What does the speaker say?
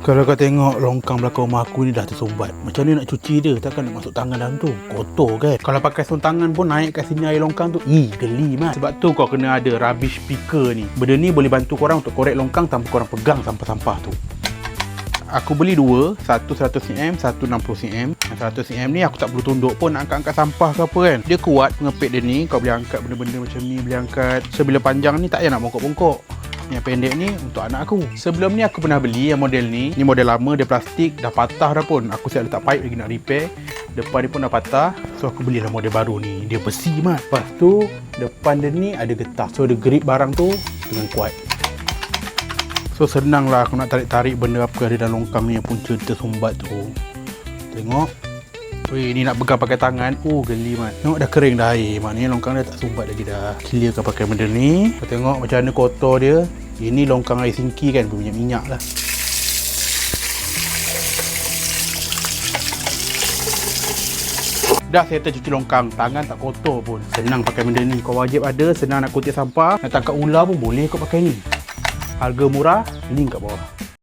Kalau kau tengok longkang belakang rumah aku ni dah tersumbat. Macam mana nak cuci dia? Takkan nak masuk tangan dalam tu. Kotor kan? Kalau pakai sarung tangan pun naik kat sini air longkang tu. Geli mat. Sebab tu kau kena ada rubbish picker ni. Benda ni boleh bantu korang untuk korek longkang tanpa korang pegang sampah-sampah tu. Aku beli dua, satu 100cm, satu 60cm. 100cm ni aku tak perlu tunduk pun nak angkat-angkat sampah ke apa kan. Dia kuat pengepit dia ni. Kau boleh angkat benda-benda macam ni, boleh angkat. So bila panjang ni tak payah nak bongkok-bongkok. Yang pendek ni untuk anak aku. Sebelum ni aku pernah beli yang model ni. Ni model lama, dia plastik, dah patah dah pun. Aku siap letak pipe lagi nak repair. Depan dia pun dah patah. So aku belilah model baru ni. Dia besi mat. Lepas tu depan dia ni ada getah. So dia grip barang tu dengan kuat. So senang lah aku nak tarik-tarik benda apa ada dalam longkang ni yang punca tersumbat tu. Tengok. Weh, ni nak pegang pakai tangan. Geli mat. Tengok dah kering dah air. Maknanya longkang dia tak sumbat lagi dah. Clearkan pakai benda ni. Kau tengok macam mana kotor dia. Ini longkang air singki kan, berminyak-minyak lah. Dah settle cuci longkang, tangan tak kotor pun. Senang pakai benda ni. Kau wajib ada, senang nak kutip sampah. Nak tangkap ular pun boleh kau pakai ni. Harga murah, link kat bawah.